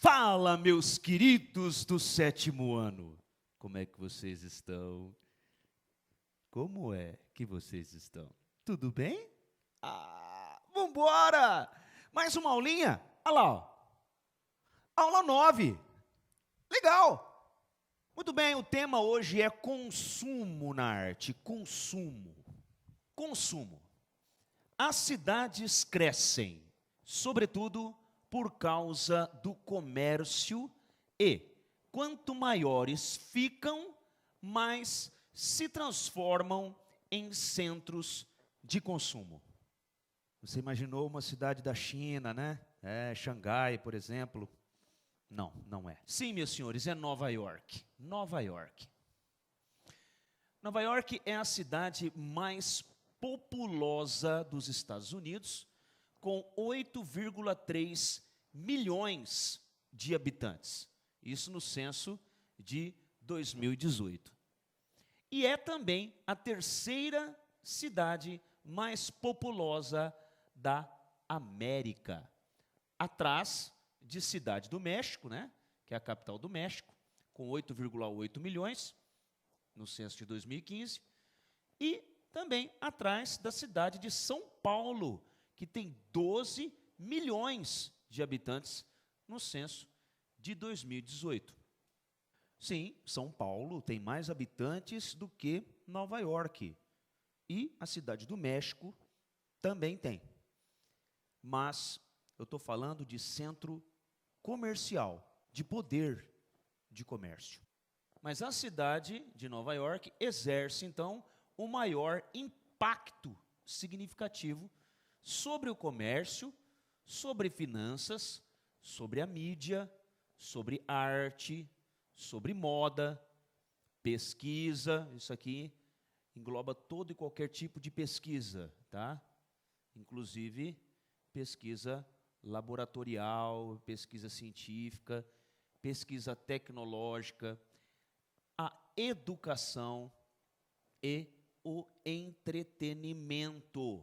Fala, meus queridos do sétimo ano. Como é que vocês estão? Como é que vocês estão? Tudo bem? Vambora! Mais uma aulinha? Olha lá, ó. Aula 9. Legal! Muito bem, o tema hoje é consumo na arte. Consumo. Consumo. As cidades crescem, sobretudo por causa do comércio e, quanto maiores ficam, mais se transformam em centros de consumo. Você imaginou uma cidade da China, né? Xangai, por exemplo. Não, não é. Sim, meus senhores, é Nova York. Nova York. Nova York é a cidade mais populosa dos Estados Unidos, com 8,3 milhões de habitantes. Isso no censo de 2018. E é também a terceira cidade mais populosa da América, atrás de Cidade do México, né, que é a capital do México, com 8,8 milhões no censo de 2015, e também atrás da cidade de São Paulo, que tem 12 milhões de habitantes no censo de 2018. Sim, São Paulo tem mais habitantes do que Nova York. E a cidade do México também tem. Mas eu estou falando de centro comercial, de poder de comércio. Mas a cidade de Nova York exerce, então, o maior impacto significativo sobre o comércio, sobre finanças, sobre a mídia, sobre arte, sobre moda, pesquisa. Isso aqui engloba todo e qualquer tipo de pesquisa, tá? Inclusive pesquisa laboratorial, pesquisa científica, pesquisa tecnológica, a educação e o entretenimento,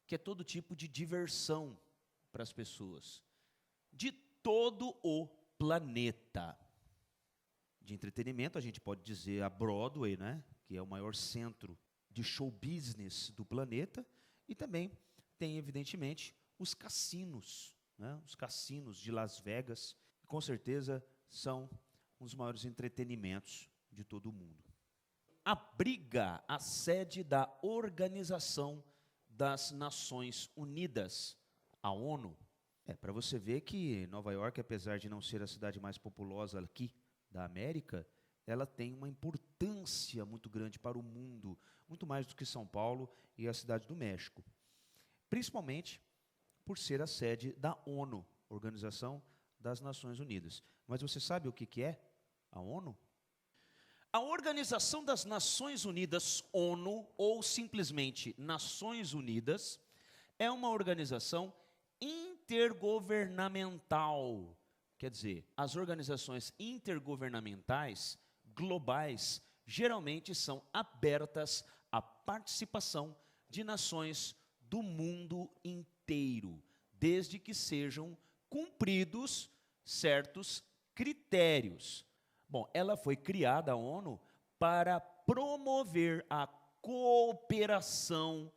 que é todo tipo de diversão para as pessoas, de todo o planeta. De entretenimento, a gente pode dizer a Broadway, né, que é o maior centro de show business do planeta, e também tem, evidentemente, os cassinos, né, os cassinos de Las Vegas, que com certeza são os maiores entretenimentos de todo o mundo. Abriga a sede da Organização das Nações Unidas, a ONU. Para você ver que Nova York, apesar de não ser a cidade mais populosa aqui da América, ela tem uma importância muito grande para o mundo, muito mais do que São Paulo e a cidade do México. Principalmente por ser a sede da ONU, Organização das Nações Unidas. Mas você sabe o que é a ONU? A Organização das Nações Unidas, ONU, ou simplesmente Nações Unidas, é uma organização intergovernamental. Quer dizer, as organizações intergovernamentais, globais, geralmente são abertas à participação de nações do mundo inteiro, desde que sejam cumpridos certos critérios. Bom, ela foi criada, a ONU, para promover a cooperação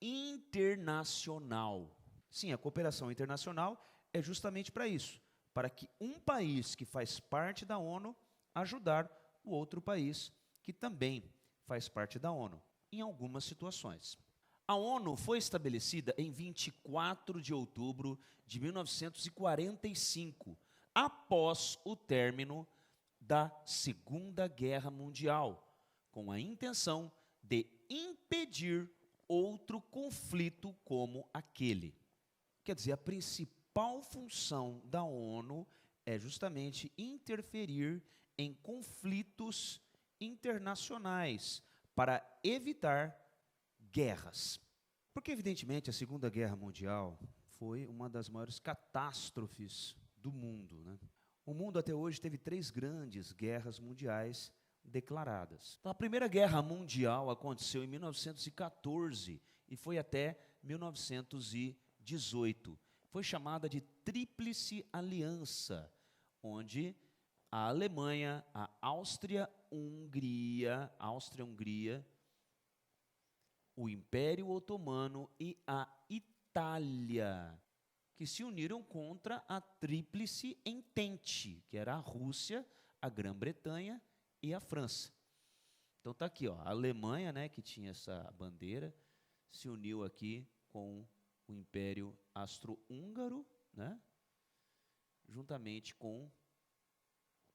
internacional. Sim, a cooperação internacional é justamente para isso, para que um país que faz parte da ONU ajudar o outro país que também faz parte da ONU, em algumas situações. A ONU foi estabelecida em 24 de outubro de 1945, após o término da Segunda Guerra Mundial, com a intenção de impedir outro conflito como aquele. Quer dizer, a principal função da ONU é justamente interferir em conflitos internacionais para evitar guerras. Porque, evidentemente, a Segunda Guerra Mundial foi uma das maiores catástrofes do mundo, né? O mundo até hoje teve 3 grandes guerras mundiais declaradas. Então, a Primeira Guerra Mundial aconteceu em 1914 e foi até 1918. Foi chamada de Tríplice Aliança, onde a Alemanha, a Áustria-Hungria, o Império Otomano e a Itália, que se uniram contra a Tríplice Entente, que era a Rússia, a Grã-Bretanha e a França. Então está aqui, ó, a Alemanha, né, que tinha essa bandeira, se uniu aqui com o Império Austro-Húngaro, né, juntamente com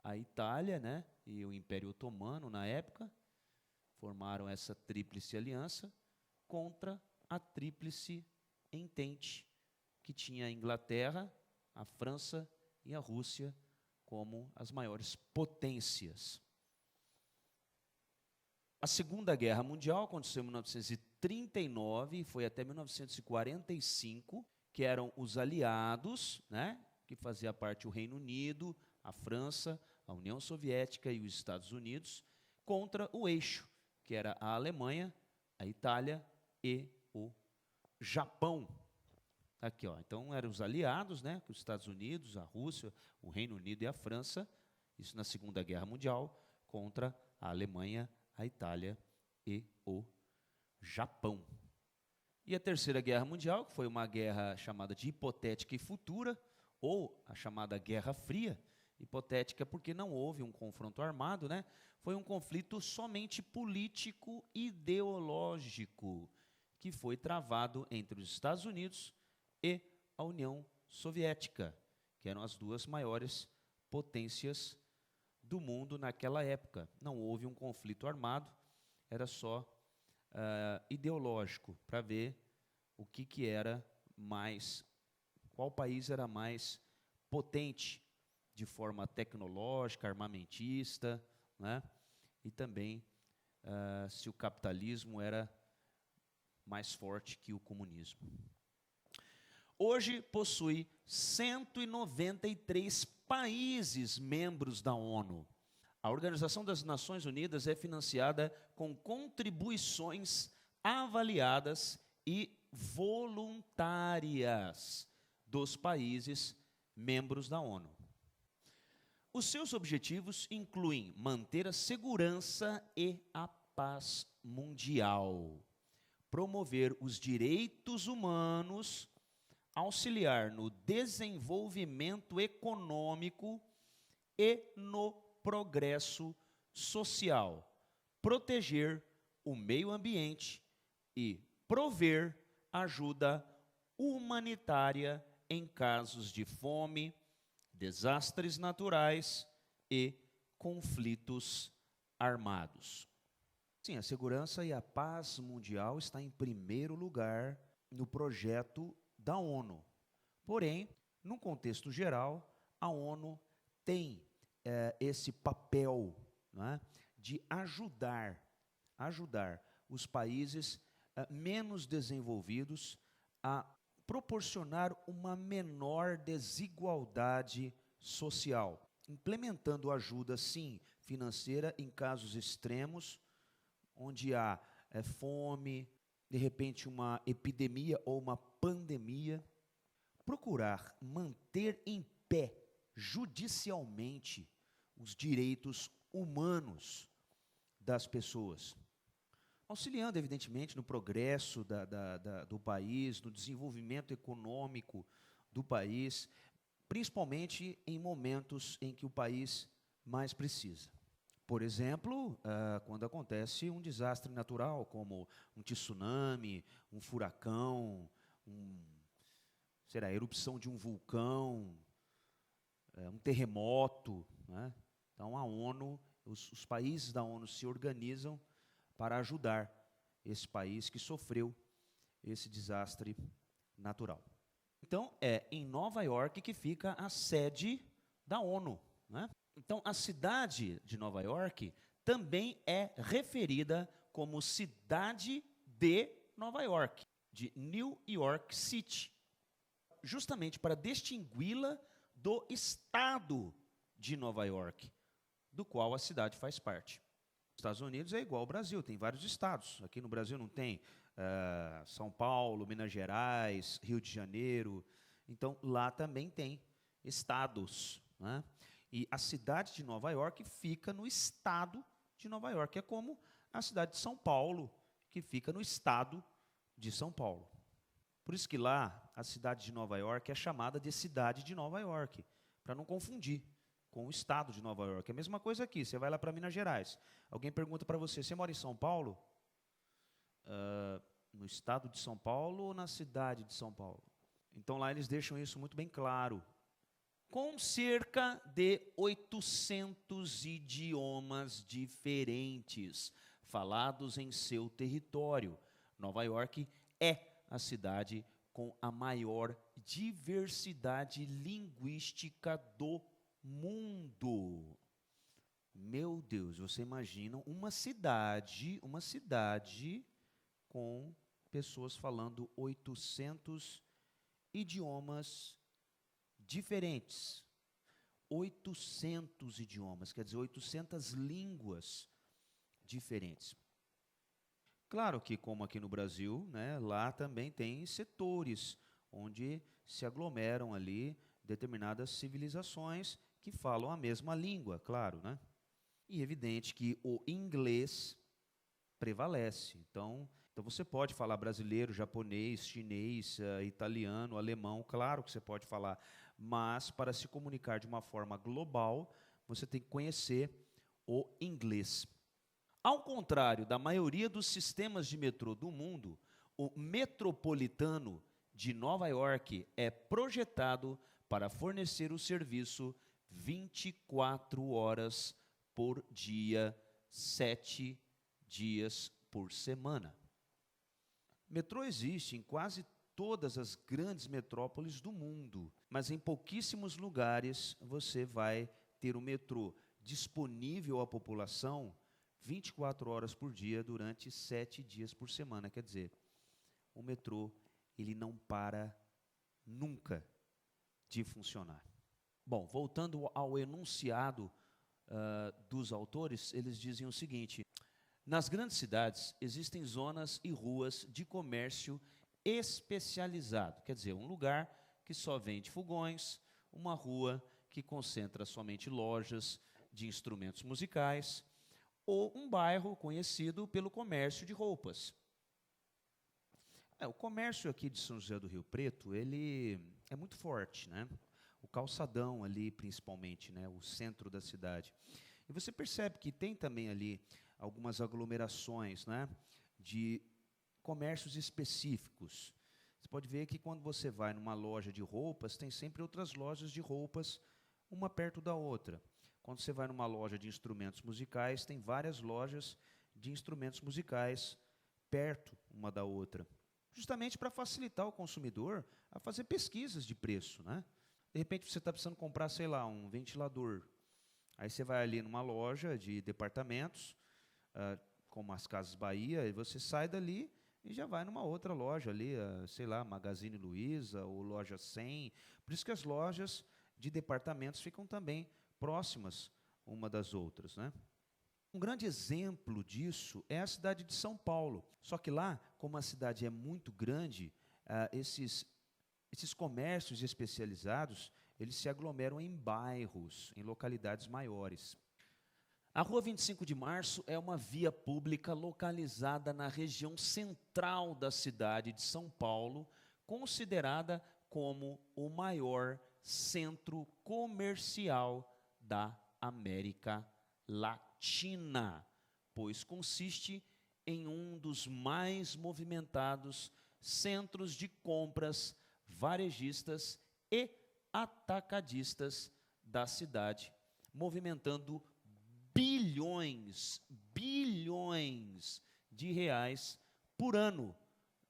a Itália, né, e o Império Otomano na época, formaram essa Tríplice Aliança contra a Tríplice Entente, que tinha a Inglaterra, a França e a Rússia como as maiores potências. A Segunda Guerra Mundial aconteceu em 1939 e foi até 1945, que eram os aliados, né, que fazia parte o Reino Unido, a França, a União Soviética e os Estados Unidos, contra o eixo, que era a Alemanha, a Itália e o Japão. Aqui, ó. Então eram os aliados, né, os Estados Unidos, a Rússia, o Reino Unido e a França, isso na Segunda Guerra Mundial, contra a Alemanha, a Itália e o Japão. E a Terceira Guerra Mundial, que foi uma guerra chamada de hipotética e futura, ou a chamada Guerra Fria, hipotética porque não houve um confronto armado, né? Foi um conflito somente político-ideológico, que foi travado entre os Estados Unidos e a União Soviética, que eram as duas maiores potências do mundo naquela época. Não houve um conflito armado, era só ideológico, para ver o que era mais, qual país era mais potente de forma tecnológica, armamentista, né? E também se o capitalismo era mais forte que o comunismo. Hoje possui 193 países membros da ONU. A Organização das Nações Unidas é financiada com contribuições avaliadas e voluntárias dos países membros da ONU. Os seus objetivos incluem manter a segurança e a paz mundial, promover os direitos humanos, auxiliar no desenvolvimento econômico e no progresso social, proteger o meio ambiente e prover ajuda humanitária em casos de fome, desastres naturais e conflitos armados. Sim, a segurança e a paz mundial está em primeiro lugar no projeto da ONU. Porém, num contexto geral, a ONU tem esse papel, né, de ajudar os países menos desenvolvidos a proporcionar uma menor desigualdade social, implementando ajuda, sim, financeira em casos extremos, onde há fome, de repente uma epidemia ou uma pandemia, procurar manter em pé judicialmente os direitos humanos das pessoas, auxiliando, evidentemente, no progresso do país, no desenvolvimento econômico do país, principalmente em momentos em que o país mais precisa. Por exemplo, quando acontece um desastre natural, como um tsunami, um furacão, a erupção de um vulcão, um terremoto, né? Então a ONU, os países da ONU se organizam para ajudar esse país que sofreu esse desastre natural. Então é em Nova York que fica a sede da ONU, né? Então a cidade de Nova York também é referida como cidade de Nova York, de New York City, justamente para distingui-la do estado de Nova York, do qual a cidade faz parte. Os Estados Unidos é igual ao Brasil, tem vários estados. Aqui no Brasil não tem São Paulo, Minas Gerais, Rio de Janeiro. Então, lá também tem estados, né? E a cidade de Nova York fica no estado de Nova York. É como a cidade de São Paulo, que fica no estado de São Paulo. Por isso que lá, a cidade de Nova York é chamada de cidade de Nova York, para não confundir com o estado de Nova York. É a mesma coisa aqui, você vai lá para Minas Gerais. Alguém pergunta para você, você mora em São Paulo? No estado de São Paulo ou na cidade de São Paulo? Então lá eles deixam isso muito bem claro. Com cerca de 800 idiomas diferentes falados em seu território. Nova York é a cidade com a maior diversidade linguística do mundo. Meu Deus, você imagina uma cidade com pessoas falando 800 idiomas diferentes. 800 idiomas, quer dizer, 800 línguas diferentes. Claro que, como aqui no Brasil, né, lá também tem setores onde se aglomeram ali determinadas civilizações que falam a mesma língua, claro, né? E é evidente que o inglês prevalece. Então você pode falar brasileiro, japonês, chinês, italiano, alemão, claro que você pode falar, mas para se comunicar de uma forma global, você tem que conhecer o inglês. Ao contrário da maioria dos sistemas de metrô do mundo, o metropolitano de Nova York é projetado para fornecer o serviço 24 horas por dia, 7 dias por semana. Metrô existe em quase todas as grandes metrópoles do mundo, mas em pouquíssimos lugares você vai ter o metrô disponível à população 24 horas por dia durante 7 dias por semana. Quer dizer, o metrô ele não para nunca de funcionar. Bom, voltando ao enunciado dos autores, eles dizem o seguinte: nas grandes cidades existem zonas e ruas de comércio especializado, quer dizer, um lugar que só vende fogões, uma rua que concentra somente lojas de instrumentos musicais, ou um bairro conhecido pelo comércio de roupas. O comércio aqui de São José do Rio Preto, ele é muito forte, né? O calçadão ali, principalmente, né? O centro da cidade. E você percebe que tem também ali algumas aglomerações, né? De comércios específicos. Você pode ver que quando você vai numa loja de roupas, tem sempre outras lojas de roupas, uma perto da outra. Quando você vai numa loja de instrumentos musicais, tem várias lojas de instrumentos musicais perto uma da outra, justamente para facilitar o consumidor a fazer pesquisas de preço, né? De repente você está precisando comprar, sei lá, um ventilador. Aí você vai ali numa loja de departamentos, como as Casas Bahia, e você sai dali e já vai numa outra loja ali, sei lá, Magazine Luiza ou Loja 100. Por isso que as lojas de departamentos ficam também próximas uma das outras, né? Um grande exemplo disso é a cidade de São Paulo. Só que lá, como a cidade é muito grande, esses comércios especializados, eles se aglomeram em bairros, em localidades maiores. A Rua 25 de Março é uma via pública localizada na região central da cidade de São Paulo, considerada como o maior centro comercial da América Latina, pois consiste em um dos mais movimentados centros de compras varejistas e atacadistas da cidade, movimentando bilhões de reais por ano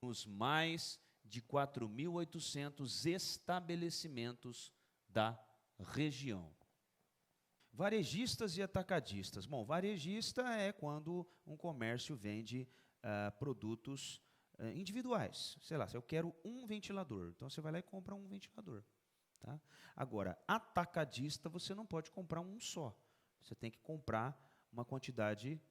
nos mais de 4.800 estabelecimentos da região. Varejistas e atacadistas. Bom, varejista é quando um comércio vende produtos individuais. Sei lá, se eu quero um ventilador, então você vai lá e compra um ventilador. Tá? Agora, atacadista, você não pode comprar um só. Você tem que comprar uma quantidade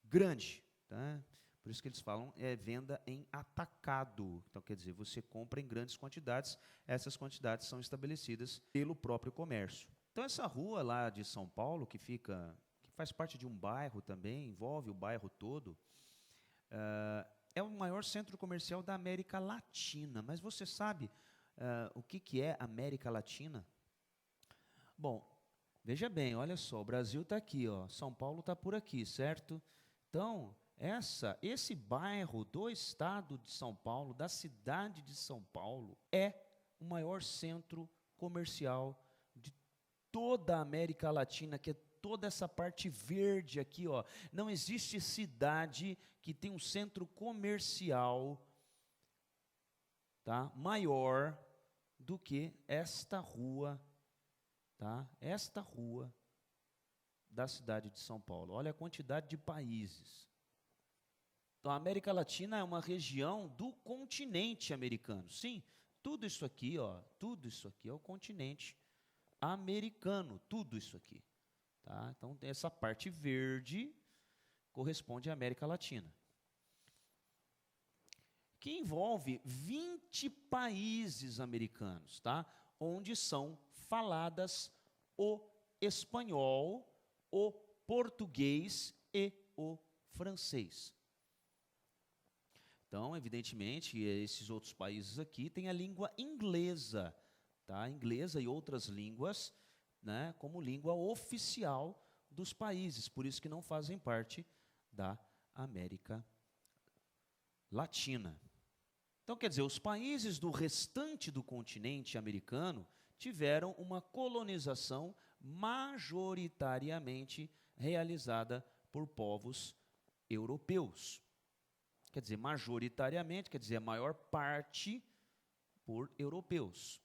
grande. Tá? Por isso que eles falam venda em atacado. Então, quer dizer, você compra em grandes quantidades, essas quantidades são estabelecidas pelo próprio comércio. Então essa rua lá de São Paulo, que faz parte de um bairro também, envolve o bairro todo, é o maior centro comercial da América Latina. Mas você sabe o que é América Latina? Bom, veja bem, olha só, o Brasil está aqui, ó, São Paulo está por aqui, certo? Então, esse bairro do estado de São Paulo, da cidade de São Paulo, é o maior centro comercial de toda a América Latina, que é toda essa parte verde aqui, ó. Não existe cidade que tem um centro comercial, tá, maior do que esta rua, tá? Esta rua da cidade de São Paulo. Olha a quantidade de países. Então, a América Latina é uma região do continente americano. Sim, tudo isso aqui, ó, tudo isso aqui é o continente americano, tudo isso aqui. Tá? Então, essa parte verde corresponde à América Latina, que envolve 20 países americanos, tá? Onde são faladas o espanhol, o português e o francês. Então, evidentemente, esses outros países aqui têm a língua inglesa, tá? Inglesa e outras línguas, né, como língua oficial dos países, por isso que não fazem parte da América Latina. Então, quer dizer, os países do restante do continente americano tiveram uma colonização majoritariamente realizada por povos europeus. Quer dizer, majoritariamente, quer dizer, a maior parte por europeus.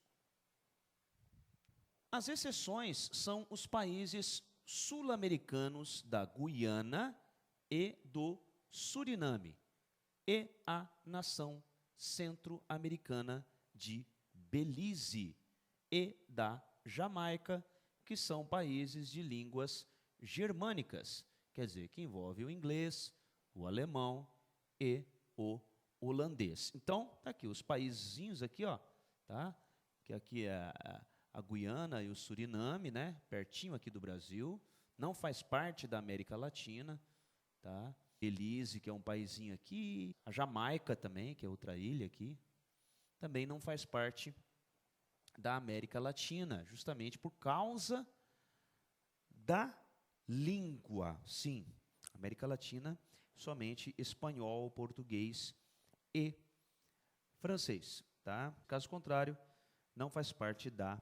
As exceções são os países sul-americanos da Guiana e do Suriname e a nação centro-americana de Belize e da Jamaica, que são países de línguas germânicas, quer dizer, que envolve o inglês, o alemão e o holandês. Então, tá aqui os países aqui, ó, tá? Que aqui é a Guiana e o Suriname, né? Pertinho aqui do Brasil, não faz parte da América Latina, tá? Belize, que é um paísinho aqui, a Jamaica também, que é outra ilha aqui, também não faz parte da América Latina, justamente por causa da língua. Sim, América Latina, somente espanhol, português e francês, tá? Caso contrário, não faz parte da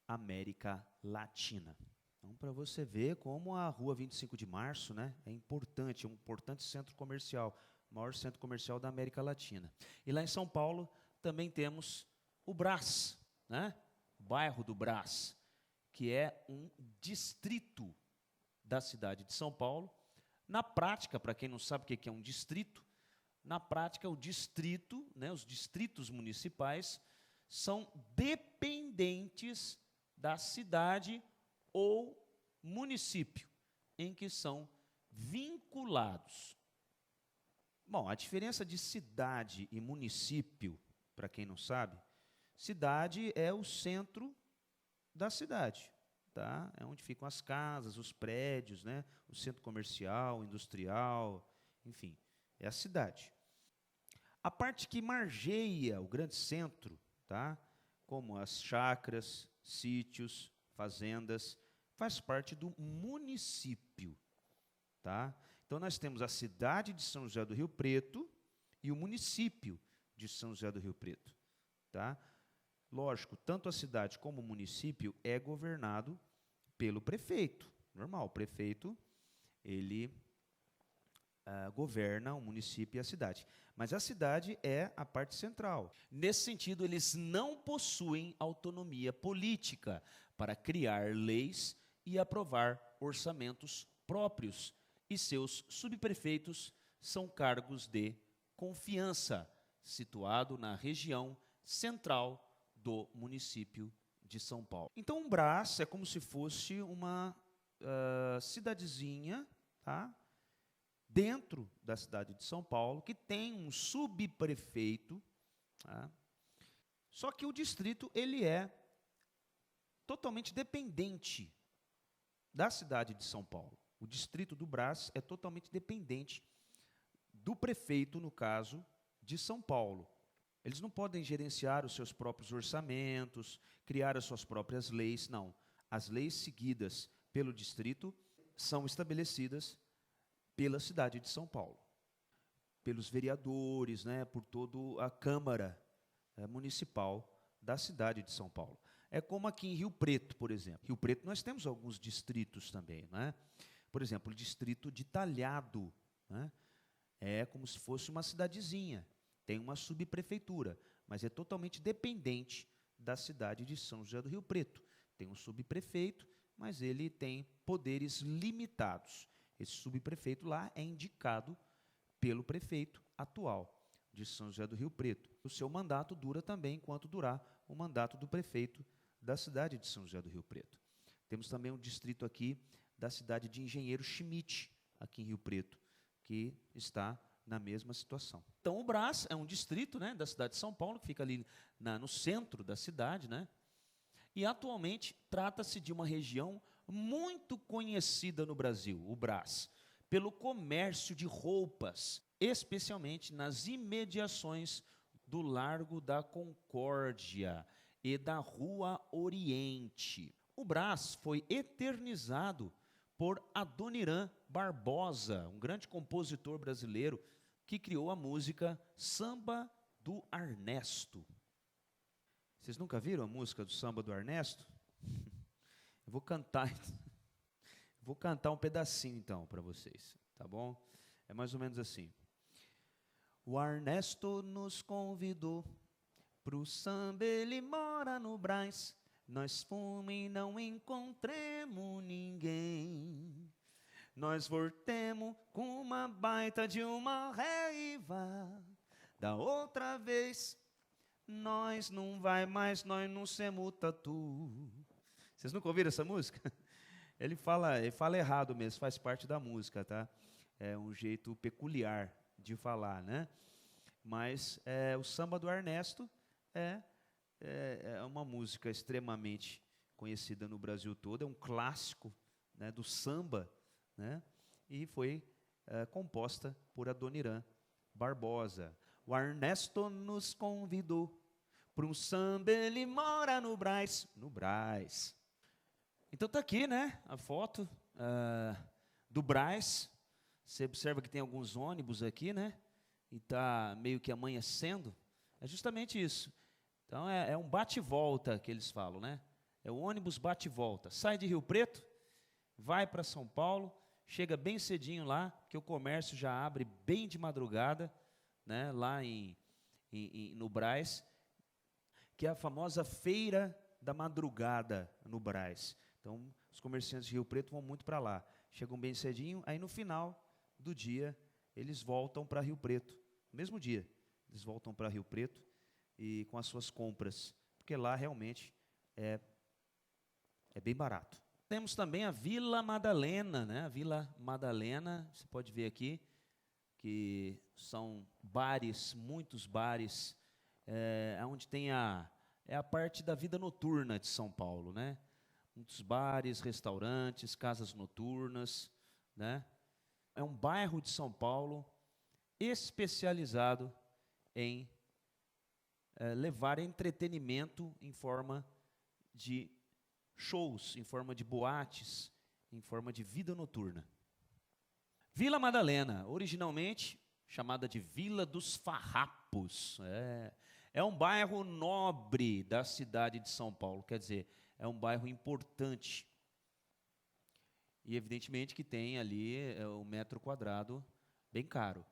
América Latina. Então, para você ver como a Rua 25 de Março, né, é um importante centro comercial, o maior centro comercial da América Latina. E lá em São Paulo também temos o Brás, né, o bairro do Brás, que é um distrito da cidade de São Paulo. Na prática, para quem não sabe o que é um distrito, na prática o distrito, né, os distritos municipais são dependentes da cidade ou município em que são vinculados. Bom, a diferença de cidade e município, para quem não sabe, cidade é o centro da cidade, tá? É onde ficam as casas, os prédios, né? O centro comercial, industrial, enfim, é a cidade. A parte que margeia o grande centro, tá? Como as chácaras, sítios, fazendas, faz parte do município, tá? Então nós temos a cidade de São José do Rio Preto e o município de São José do Rio Preto, tá? Lógico, tanto a cidade como o município é governado pelo prefeito. Normal, o prefeito, ele governa o município e a cidade. Mas a cidade é a parte central. Nesse sentido, eles não possuem autonomia política para criar leis e aprovar orçamentos próprios. E seus subprefeitos são cargos de confiança, situado na região central do município de São Paulo. Então, um Brás é como se fosse uma cidadezinha, tá? Dentro da cidade de São Paulo, que tem um subprefeito, tá? Só que o distrito ele é totalmente dependente da cidade de São Paulo. O distrito do Brás é totalmente dependente do prefeito, no caso, de São Paulo. Eles não podem gerenciar os seus próprios orçamentos, criar as suas próprias leis, não. As leis seguidas pelo distrito são estabelecidas pela cidade de São Paulo, pelos vereadores, né, por toda a Câmara Municipal da cidade de São Paulo. É como aqui em Rio Preto, por exemplo. Rio Preto nós temos alguns distritos também, né? Por exemplo, o distrito de Talhado, né? É como se fosse uma cidadezinha, tem uma subprefeitura, mas é totalmente dependente da cidade de São José do Rio Preto. Tem um subprefeito, mas ele tem poderes limitados. Esse subprefeito lá é indicado pelo prefeito atual de São José do Rio Preto. O seu mandato dura também enquanto durar o mandato do prefeito da cidade de São José do Rio Preto. Temos também um distrito aqui da cidade de Engenheiro Schmidt, aqui em Rio Preto, que está na mesma situação. Então, o Brás é um distrito, né, da cidade de São Paulo, que fica ali no centro da cidade, né, e atualmente trata-se de uma região muito conhecida no Brasil, o Brás, pelo comércio de roupas, especialmente nas imediações do Largo da Concórdia e da Rua Oriente. O Brás foi eternizado por Adoniran Barbosa, um grande compositor brasileiro que criou a música Samba do Arnesto. Vocês nunca viram a música do Samba do Arnesto? Eu vou cantar um pedacinho então para vocês, tá bom? É mais ou menos assim. O Arnesto nos convidou pro samba, ele mora no Brás. Nós fomos e não encontremos ninguém. Nós voltemos com uma baita de uma raiva. Da outra vez, nós não vai mais, nós não semos tatu. Vocês nunca ouviram essa música? Ele fala errado mesmo, faz parte da música, tá? É um jeito peculiar de falar, né? Mas o Samba do Arnesto é uma música extremamente conhecida no Brasil todo, é um clássico, né, do samba, né, e foi composta por Adoniran Barbosa. O Arnesto nos convidou para um samba, ele mora no Brás. No Brás. Então está aqui, né, a foto do Brás. Você observa que tem alguns ônibus aqui, né, e está meio que amanhecendo. É justamente isso. Então é um bate-volta que eles falam, né? É o ônibus bate-volta. Sai de Rio Preto, vai para São Paulo, chega bem cedinho lá, que o comércio já abre bem de madrugada, né? Lá no Brás, que é a famosa Feira da Madrugada no Brás. Então, os comerciantes de Rio Preto vão muito para lá. Chegam bem cedinho, aí no final do dia, eles voltam para Rio Preto. No mesmo dia, eles voltam para Rio Preto e com as suas compras, porque lá realmente é bem barato. Temos também a Vila Madalena, né? A Vila Madalena, você pode ver aqui, que são bares, muitos bares, onde tem a parte da vida noturna de São Paulo, né? Muitos bares, restaurantes, casas noturnas, né? É um bairro de São Paulo especializado em levar entretenimento em forma de shows, em forma de boates, em forma de vida noturna. Vila Madalena, originalmente chamada de Vila dos Farrapos, é um bairro nobre da cidade de São Paulo, quer dizer, é um bairro importante. E evidentemente que tem ali o metro quadrado bem caro,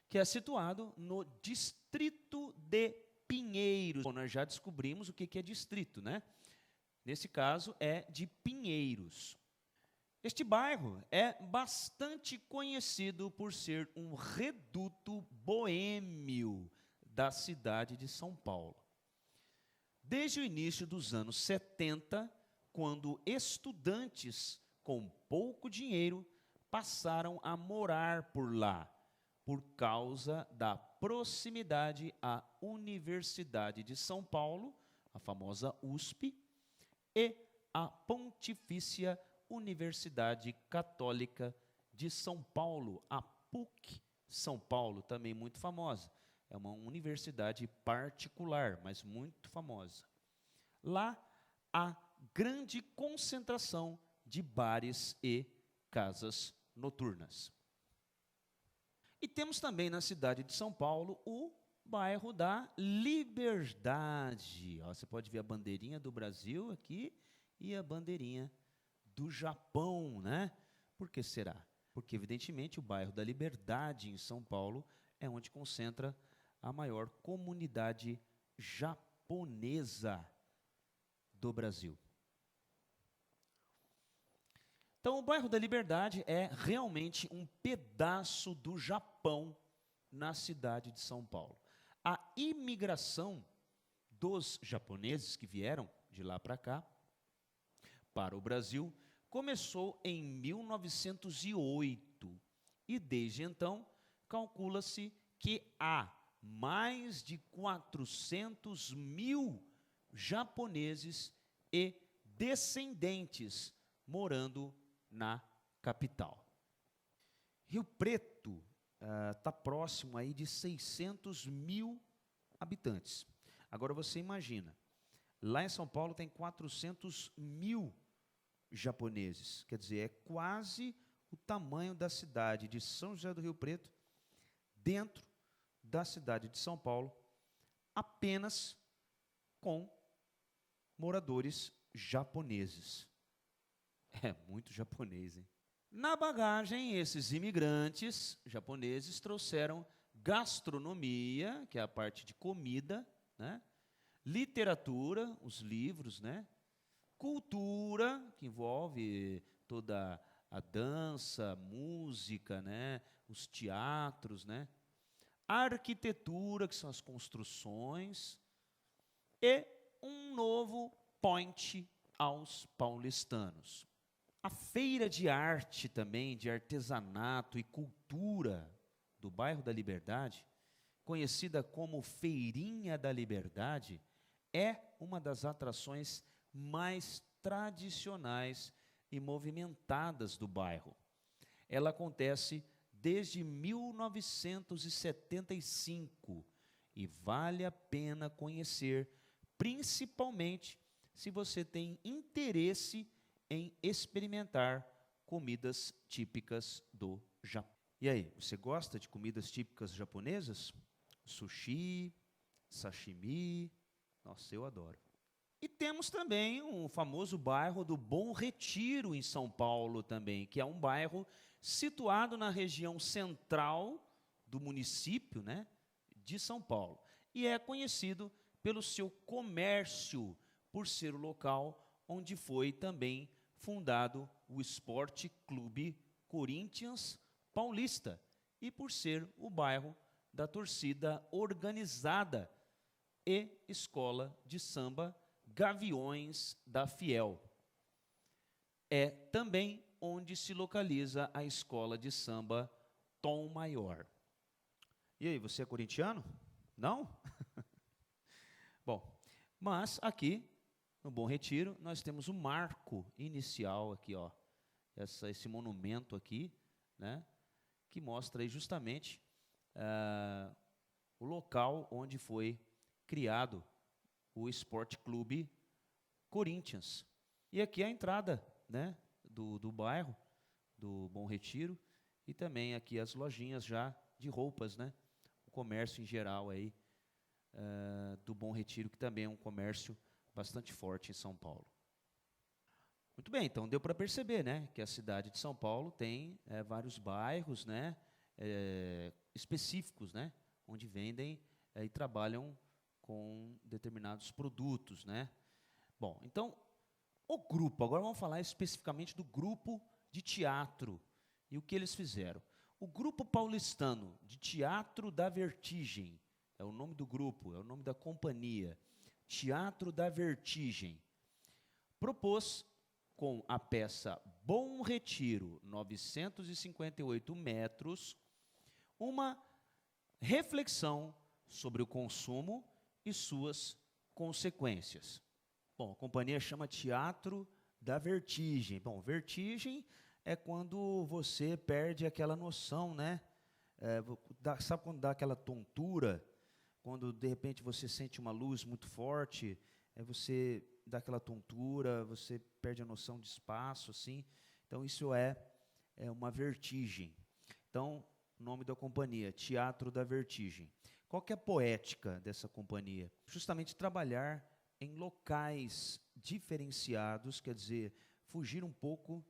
que é situado no distrito de Pinheiros. Bom, nós já descobrimos o que é distrito, né? Nesse caso, é de Pinheiros. Este bairro é bastante conhecido por ser um reduto boêmio da cidade de São Paulo. Desde o início dos anos 70, quando estudantes com pouco dinheiro passaram a morar por lá, por causa da proximidade à Universidade de São Paulo, a famosa USP, e à Pontifícia Universidade Católica de São Paulo, a PUC São Paulo, também muito famosa. É uma universidade particular, mas muito famosa. Lá há grande concentração de bares e casas noturnas. E temos também na cidade de São Paulo o bairro da Liberdade. Ó, você pode ver a bandeirinha do Brasil aqui e a bandeirinha do Japão, né? Por que será? Porque, evidentemente, o bairro da Liberdade em São Paulo é onde concentra a maior comunidade japonesa do Brasil. Então, o bairro da Liberdade é realmente um pedaço do Japão na cidade de São Paulo. A imigração dos japoneses que vieram de lá para cá, para o Brasil, começou em 1908 e, desde então, calcula-se que há mais de 400 mil japoneses e descendentes morando na capital. Rio Preto está próximo aí de 600 mil habitantes. Agora você imagina, lá em São Paulo tem 400 mil japoneses, quer dizer, é quase o tamanho da cidade de São José do Rio Preto, dentro da cidade de São Paulo, apenas com moradores japoneses. É muito japonês, hein? Na bagagem, esses imigrantes japoneses trouxeram gastronomia, que é a parte de comida, né? Literatura, os livros, né? Cultura, que envolve toda a dança, música, né? Os teatros, né? Arquitetura, que são as construções, e um novo point aos paulistanos. A feira de arte também, de artesanato e cultura do bairro da Liberdade, conhecida como Feirinha da Liberdade, é uma das atrações mais tradicionais e movimentadas do bairro. Ela acontece desde 1975 e vale a pena conhecer, principalmente se você tem interesse em experimentar comidas típicas do Japão. E aí, você gosta de comidas típicas japonesas? Sushi, sashimi, nossa, eu adoro. E temos também um famoso bairro do Bom Retiro, em São Paulo também, que é um bairro situado na região central do município, né, de São Paulo. E é conhecido pelo seu comércio, por ser o local onde foi também fundado o Esporte Clube Corinthians Paulista e por ser o bairro da torcida organizada e escola de samba Gaviões da Fiel. É também onde se localiza a escola de samba Tom Maior. E aí, você é corintiano? Não? Bom, mas aqui no Bom Retiro, nós temos o marco inicial aqui, ó, esse monumento aqui, né, que mostra aí justamente o local onde foi criado o Esporte Clube Corinthians. E aqui é a entrada, né, do bairro, do Bom Retiro, e também aqui as lojinhas já de roupas, né, o comércio em geral aí do Bom Retiro, que também é um comércio bastante forte em São Paulo. Muito bem, então deu para perceber, né, que a cidade de São Paulo tem vários bairros, né, específicos, né, onde vendem e trabalham com determinados produtos, né. Bom, então o grupo, agora vamos falar especificamente do grupo de teatro e o que eles fizeram. O Grupo Paulistano de Teatro da Vertigem é o nome do grupo, é o nome da companhia. Teatro da Vertigem, propôs com a peça Bom Retiro, 958 metros, uma reflexão sobre o consumo e suas consequências. Bom, a companhia chama Teatro da vertigem. Bom, vertigem é quando você perde aquela noção, né? Sabe quando dá aquela tontura? Quando, de repente, você sente uma luz muito forte, você dá aquela tontura, você perde a noção de espaço, assim. Então, isso é uma vertigem. Então, o nome da companhia, Teatro da Vertigem. Qual que é a poética dessa companhia? Justamente trabalhar em locais diferenciados, quer dizer, fugir um pouco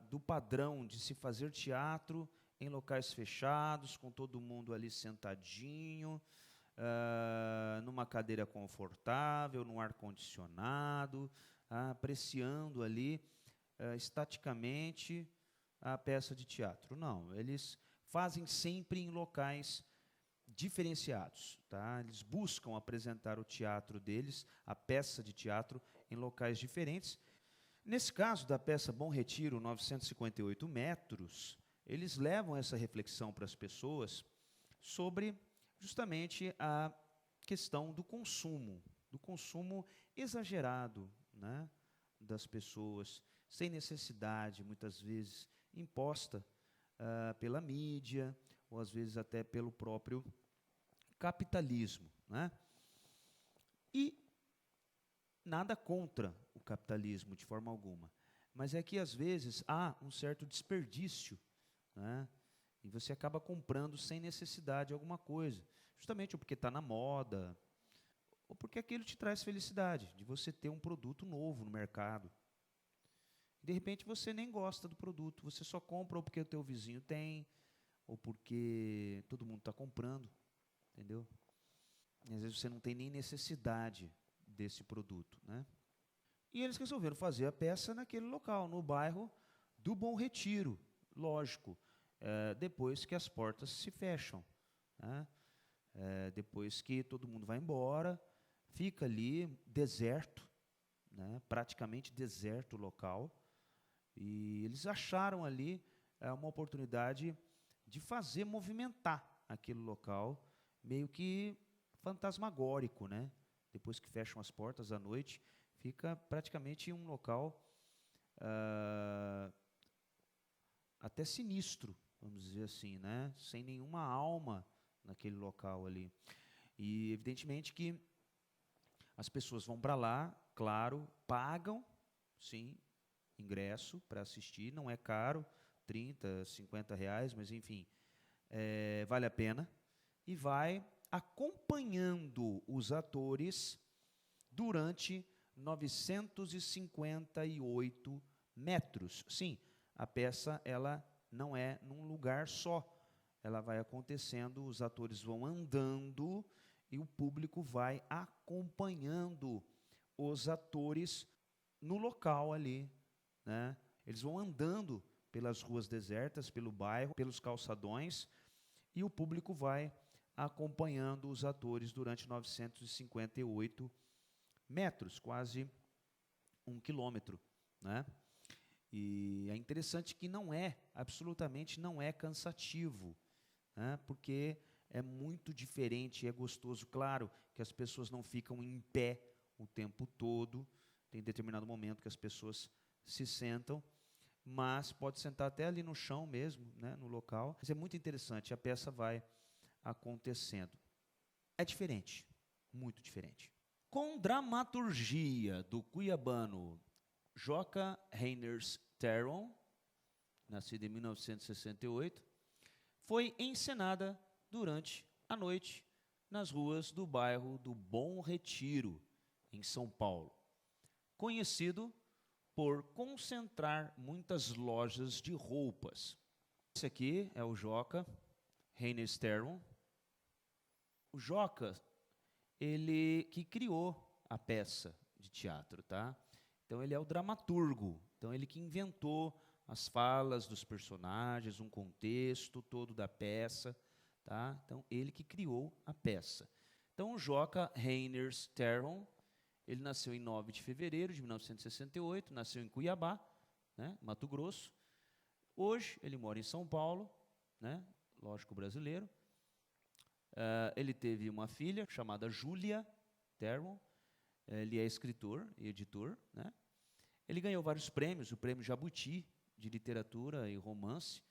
do padrão de se fazer teatro em locais fechados, com todo mundo ali sentadinho, numa cadeira confortável, num ar-condicionado, apreciando ali estaticamente a peça de teatro. Não, eles fazem sempre em locais diferenciados, tá? Eles buscam apresentar o teatro deles, a peça de teatro, em locais diferentes. Nesse caso da peça Bom Retiro, 958 metros, eles levam essa reflexão para as pessoas sobre justamente a questão do consumo exagerado, né, das pessoas, sem necessidade, muitas vezes, imposta pela mídia, ou às vezes até pelo próprio capitalismo, né? E nada contra o capitalismo, de forma alguma, mas é que, às vezes, há um certo desperdício, né? E você acaba comprando sem necessidade alguma coisa, justamente porque está na moda, ou porque aquilo te traz felicidade, de você ter um produto novo no mercado. De repente você nem gosta do produto, você só compra ou porque o teu vizinho tem, ou porque todo mundo está comprando, entendeu? E às vezes você não tem nem necessidade desse produto, né? E eles resolveram fazer a peça naquele local, no bairro do Bom Retiro, lógico, depois que as portas se fecham, né? Depois que todo mundo vai embora, fica ali deserto, né? Praticamente deserto o local, e eles acharam ali uma oportunidade de fazer movimentar aquele local, meio que fantasmagórico, né? Depois que fecham as portas à noite, fica praticamente um local até sinistro, vamos dizer assim, né? Sem nenhuma alma naquele local ali. E evidentemente que as pessoas vão para lá, claro, pagam, sim, ingresso para assistir, não é caro, 30, 50 reais, mas enfim, vale a pena, e vai acompanhando os atores durante 958 metros. Sim, a peça ela não é num lugar só, ela vai acontecendo, os atores vão andando e o público vai acompanhando os atores no local ali, né? Eles vão andando pelas ruas desertas, pelo bairro, pelos calçadões, e o público vai acompanhando os atores durante 958 metros, quase 1 quilômetro, né? E é interessante que absolutamente não é cansativo, né? Porque é muito diferente, é gostoso. Claro que as pessoas não ficam em pé o tempo todo, tem determinado momento que as pessoas se sentam, mas pode sentar até ali no chão mesmo, né, no local. Mas é muito interessante, a peça vai acontecendo. É diferente, muito diferente. Com dramaturgia do cuiabano Joca Reiners Theron, nascido em 1968, foi encenada durante a noite nas ruas do bairro do Bom Retiro, em São Paulo, conhecido por concentrar muitas lojas de roupas. Esse aqui é o Joca Reiners Theron. O Joca, ele que criou a peça de teatro, tá? Então ele é o dramaturgo, então ele que inventou as falas dos personagens, um contexto todo da peça, tá? Então ele que criou a peça. Então o Joca Reiners Theron, ele nasceu em 9 de fevereiro de 1968, nasceu em Cuiabá, né, Mato Grosso. Hoje ele mora em São Paulo, né, lógico, brasileiro. Ele teve uma filha chamada Júlia Theron. Ele é escritor e editor, né? Ele ganhou vários prêmios, o Prêmio Jabuti de Literatura e Romance,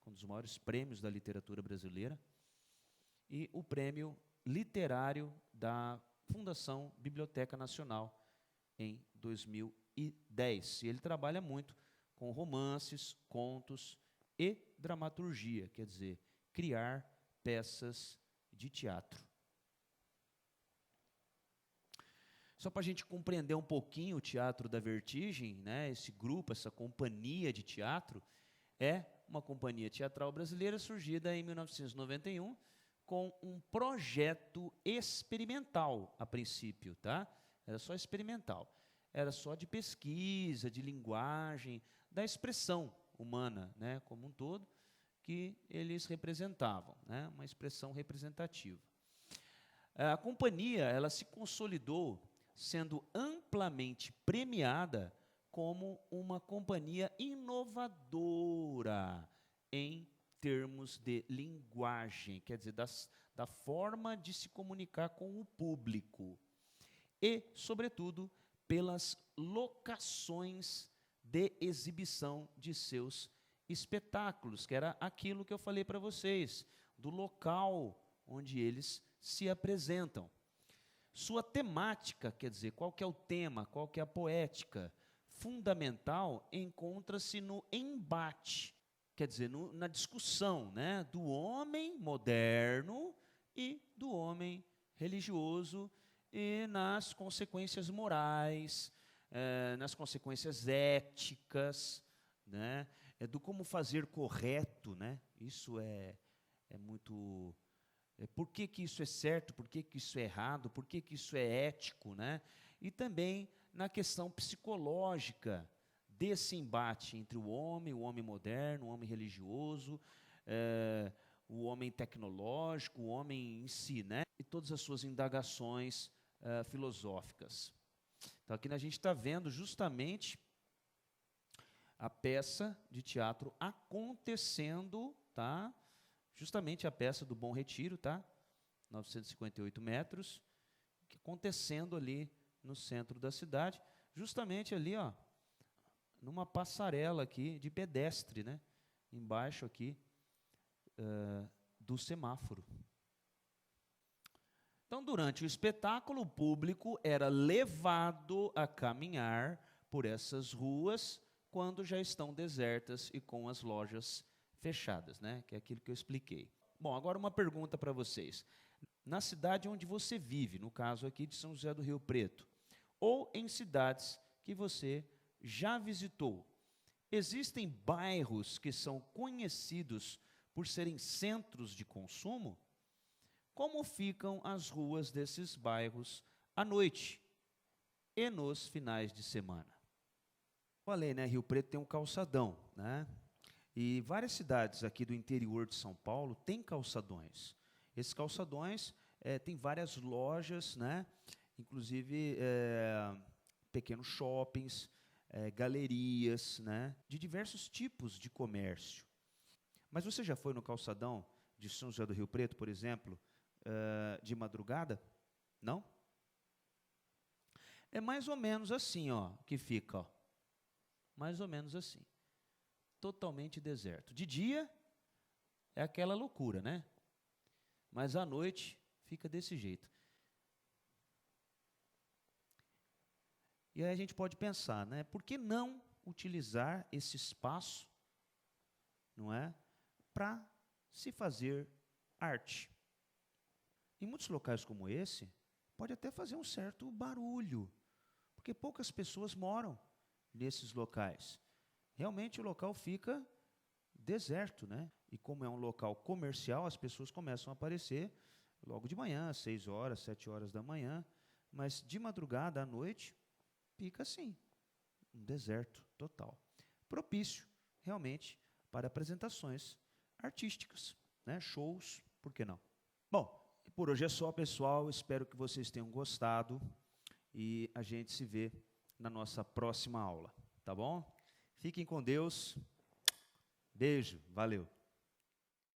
um dos maiores prêmios da literatura brasileira, e o Prêmio Literário da Fundação Biblioteca Nacional em 2010. E ele trabalha muito com romances, contos e dramaturgia, quer dizer, criar peças de teatro. Só para a gente compreender um pouquinho o Teatro da Vertigem, né, esse grupo, essa companhia de teatro, é uma companhia teatral brasileira surgida em 1991 com um projeto experimental, a princípio, tá? Era só experimental. Era só de pesquisa, de linguagem, da expressão humana, né, como um todo, que eles representavam, né, uma expressão representativa. A companhia, ela se consolidou sendo amplamente premiada como uma companhia inovadora em termos de linguagem, quer dizer, da forma de se comunicar com o público e, sobretudo, pelas locações de exibição de seus espetáculos, que era aquilo que eu falei para vocês, do local onde eles se apresentam. Sua temática, quer dizer, qual que é o tema, qual que é a poética fundamental, encontra-se no embate, quer dizer, na discussão, né, do homem moderno e do homem religioso e nas consequências morais, nas consequências éticas, né, do como fazer correto, né, isso é muito... Por que que isso é certo, por que que isso é errado, por que que isso é ético, né? E também na questão psicológica desse embate entre o homem moderno, o homem religioso, o homem tecnológico, o homem em si, né? E todas as suas indagações filosóficas. Então aqui a gente está vendo justamente a peça de teatro acontecendo, tá? Justamente a peça do Bom Retiro, tá? 958 metros, acontecendo ali no centro da cidade, justamente ali, ó, numa passarela aqui de pedestre, né? Embaixo aqui do semáforo. Então, durante o espetáculo, o público era levado a caminhar por essas ruas quando já estão desertas e com as lojas fechadas, né? Que é aquilo que eu expliquei. Bom, agora uma pergunta para vocês. Na cidade onde você vive, no caso aqui de São José do Rio Preto, ou em cidades que você já visitou, existem bairros que são conhecidos por serem centros de consumo? Como ficam as ruas desses bairros à noite e nos finais de semana? Falei, né? Rio Preto tem um calçadão, né? E várias cidades aqui do interior de São Paulo têm calçadões. Esses calçadões têm várias lojas, né? Inclusive pequenos shoppings, galerias, né? De diversos tipos de comércio. Mas você já foi no calçadão de São José do Rio Preto, por exemplo, de madrugada? Não? É mais ou menos assim, ó, que fica, ó. Mais ou menos assim. Totalmente deserto. De dia é aquela loucura, né? Mas à noite fica desse jeito. E aí a gente pode pensar, né? Por que não utilizar esse espaço, não é, para se fazer arte? Em muitos locais como esse, pode até fazer um certo barulho, porque poucas pessoas moram nesses locais. Realmente o local fica deserto, né? E como é um local comercial, as pessoas começam a aparecer logo de manhã, 6 horas, 7 horas da manhã, mas de madrugada à noite, fica assim, um deserto total. Propício, realmente, para apresentações artísticas, né? Shows, por que não? Bom, por hoje é só, pessoal, espero que vocês tenham gostado e a gente se vê na nossa próxima aula, tá bom? Fiquem com Deus. Beijo, valeu.